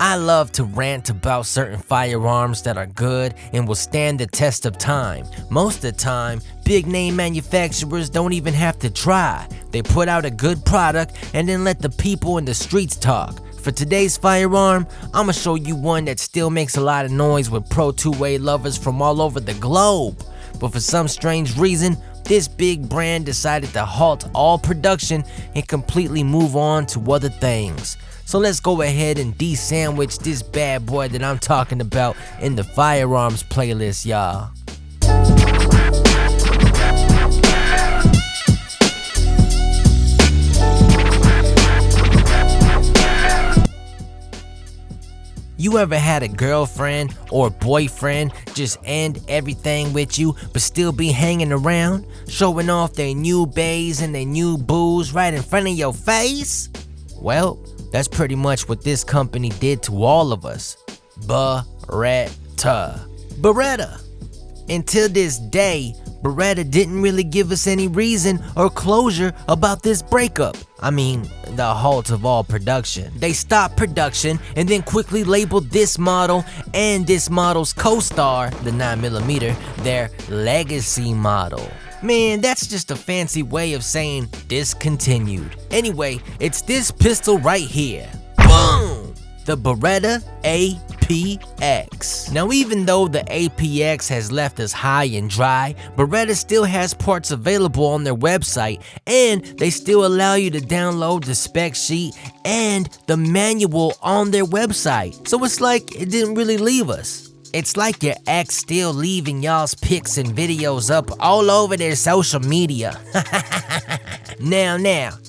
I love to rant about certain firearms that are good and will stand the test of time. Most of the time, big name manufacturers don't even have to try. They put out a good product and then let the people in the streets talk. For today's firearm, I'ma show you one that still makes a lot of noise with pro two-way lovers from all over the globe. But for some strange reason, this big brand decided to halt all production and completely move on to other things. So let's go ahead and de-sandwich this bad boy that I'm talking about in the firearms playlist, y'all. You ever had a girlfriend or boyfriend just end everything with you but still be hanging around, showing off their new bays and their new booze right in front of your face? Well, that's pretty much what this company did to all of us. Beretta. Until this day, Beretta didn't really give us any reason or closure about this breakup. I mean, the halt of all production. They stopped production and then quickly labeled this model and this model's co-star, the 9mm, their legacy model. Man, that's just a fancy way of saying discontinued. Anyway, it's this pistol right here. Boom! The Beretta APX. Now, even though the APX has left us high and dry, Beretta still has parts available on their website, and they still allow you to download the spec sheet and the manual on their website. So it's like it didn't really leave us. It's like your ex still leaving y'all's pics and videos up all over their social media. Now,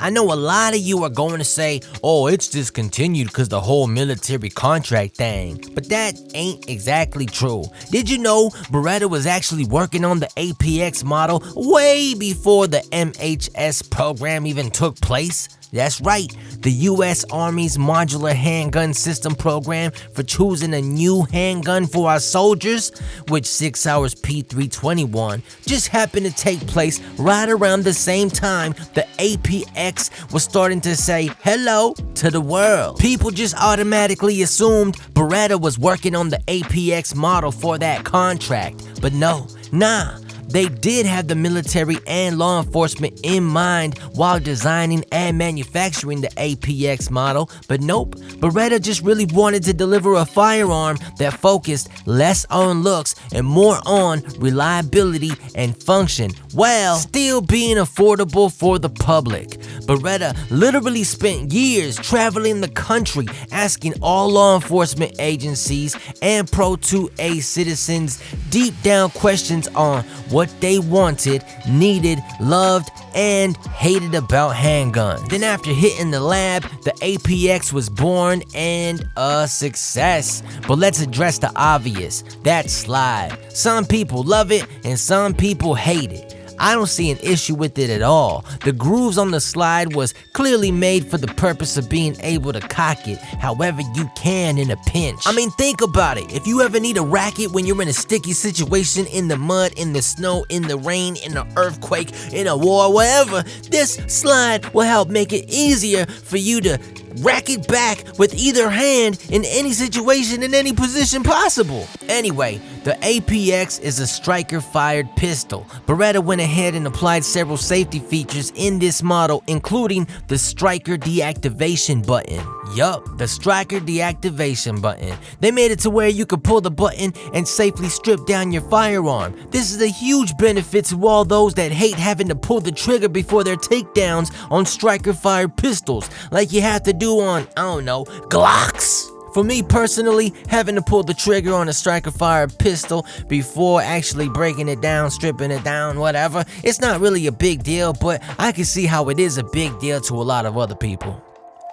I know a lot of you are going to say, oh, it's discontinued because the whole military contract thing. But that ain't exactly true. Did you know Beretta was actually working on the APX model way before the MHS program even took place? That's right, the U.S. Army's Modular Handgun System program for choosing a new handgun for our soldiers, which 6 Hours P321, just happened to take place right around the same time the APX was starting to say hello to the world. People just automatically assumed Beretta was working on the APX model for that contract, but nah. They did have the military and law enforcement in mind while designing and manufacturing the APX model, but nope, Beretta just really wanted to deliver a firearm that focused less on looks and more on reliability and function, while still being affordable for the public. Beretta literally spent years traveling the country asking all law enforcement agencies and Pro 2A citizens deep down questions on what they wanted, needed, loved, and hated about handguns. Then after hitting the lab, the APX was born and a success. But let's address the obvious, that slide. Some people love it and some people hate it. I don't see an issue with it at all. The grooves on the slide was clearly made for the purpose of being able to cock it however you can in a pinch. I mean, think about it. If you ever need a racket when you're in a sticky situation, in the mud, in the snow, in the rain, in an earthquake, in a war, whatever, this slide will help make it easier for you to rack it back with either hand in any situation, in any position possible. Anyway, the APX is a striker-fired pistol. Beretta went ahead and applied several safety features in this model, including the striker deactivation button. Yup, the striker deactivation button. They made it to where you could pull the button and safely strip down your firearm. This is a huge benefit to all those that hate having to pull the trigger before their takedowns on striker-fired pistols, like you have to do on, I don't know, Glocks. For me personally, having to pull the trigger on a striker-fired pistol before actually breaking it down, stripping it down, whatever, it's not really a big deal, but I can see how it is a big deal to a lot of other people.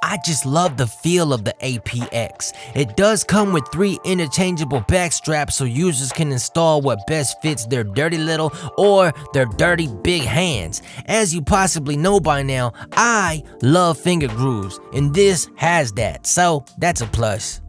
I just love the feel of the APX. It does come with 3 interchangeable back straps so users can install what best fits their dirty little or their dirty big hands. As you possibly know by now, I love finger grooves, and this has that, so that's a plus.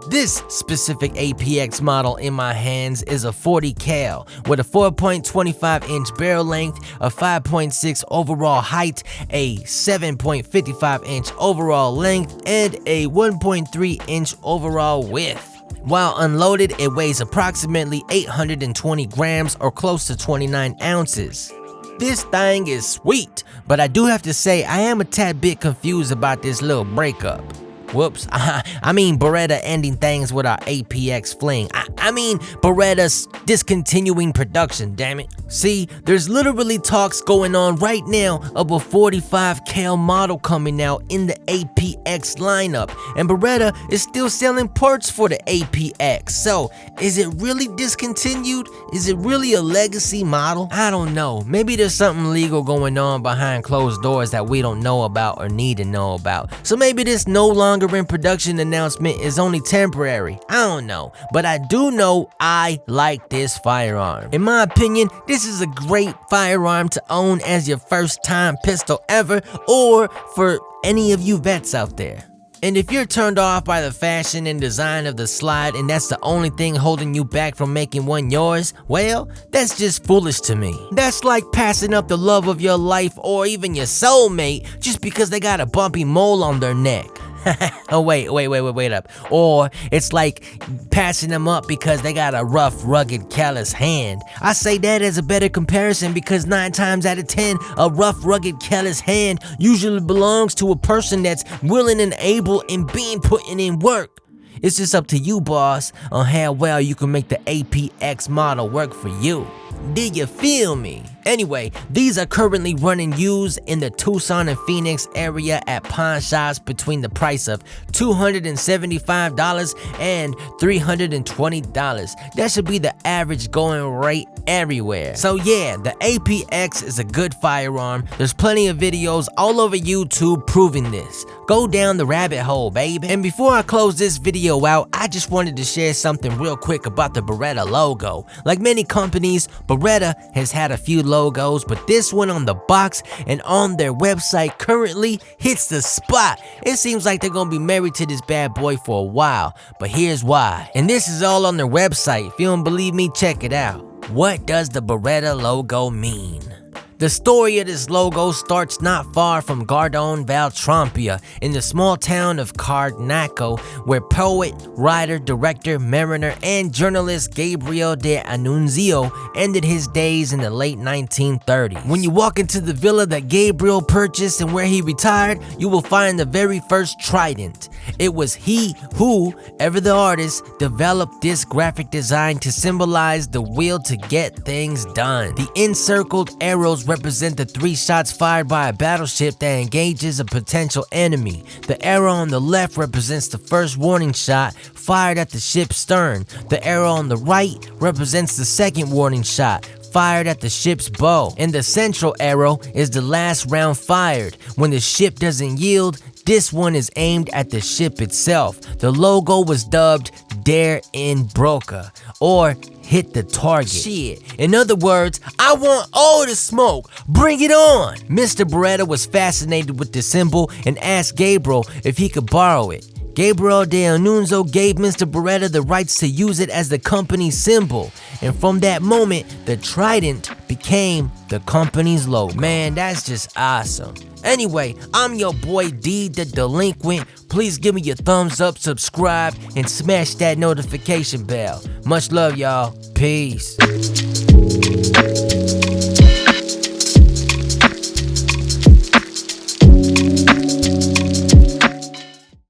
This specific APX model in my hands is a 40 cal with a 4.25 inch barrel length, a 5.6 overall height, a 7.55 inch overall length, and a 1.3 inch overall width. While unloaded, it weighs approximately 820 grams or close to 29 ounces. This thing is sweet, but I do have to say I am a tad bit confused about this little breakup. Whoops, I mean Beretta ending things with our APX fling. I mean Beretta's discontinuing production, damn it. See, there's literally talks going on right now of a 45 cal model coming out in the APX lineup, and Beretta is still selling parts for the APX. So, is it really discontinued? Is it really a legacy model? I don't know. Maybe there's something legal going on behind closed doors that we don't know about or need to know about. So maybe this no longer in production announcement is only temporary. I don't know, but I do know I like this firearm. In my opinion, this is a great firearm to own as your first time pistol ever, or for any of you vets out there. And if you're turned off by the fashion and design of the slide and that's the only thing holding you back from making one yours, well, that's just foolish to me. That's like passing up the love of your life or even your soulmate just because they got a bumpy mole on their neck. Oh wait up. Or it's like passing them up because they got a rough, rugged, callous hand. I say that as a better comparison because 9 times out of 10, a rough, rugged, callous hand usually belongs to a person that's willing and able and being putting in work. It's just up to you, boss, on how well you can make the APX model work for you. Do you feel me? Anyway, these are currently running used in the Tucson and Phoenix area at pawn shops between the price of $275 and $320. That should be the average going rate everywhere. So yeah, the APX is a good firearm. There's plenty of videos all over YouTube proving this. Go down the rabbit hole, baby. And before I close this video out, I just wanted to share something real quick about the Beretta logo. Like many companies, Beretta has had a few logos, but this one on the box and on their website currently hits the spot. It seems like they're gonna be married to this bad boy for a while, but here's why. And this is all on their website. If you don't believe me, check it out. What does the Beretta logo mean? The story of this logo starts not far from Gardone, Valtrompia, in the small town of Carnaco, where poet, writer, director, mariner, and journalist Gabriel de Annunzio ended his days in the late 1930s. When you walk into the villa that Gabriel purchased and where he retired, you will find the very first trident. It was he who, ever the artist, developed this graphic design to symbolize the will to get things done. The encircled arrows represent the 3 shots fired by a battleship that engages a potential enemy. The arrow on the left represents the first warning shot fired at the ship's stern. The arrow on the right represents the second warning shot fired at the ship's bow. And the central arrow is the last round fired. When the ship doesn't yield, this one is aimed at the ship itself. The logo was dubbed Der in Broca, or hit the target. Shit. In other words, I want all the smoke. Bring it on. Mr. Beretta was fascinated with the symbol and asked Gabriel if he could borrow it. Gabriel de Annunzio gave Mr. Beretta the rights to use it as the company's symbol, and from that moment, the trident became the company's logo. Man, that's just awesome. Anyway, I'm your boy D the Delinquent. Please give me your thumbs up, subscribe, and smash that notification bell. Much love, y'all. Peace.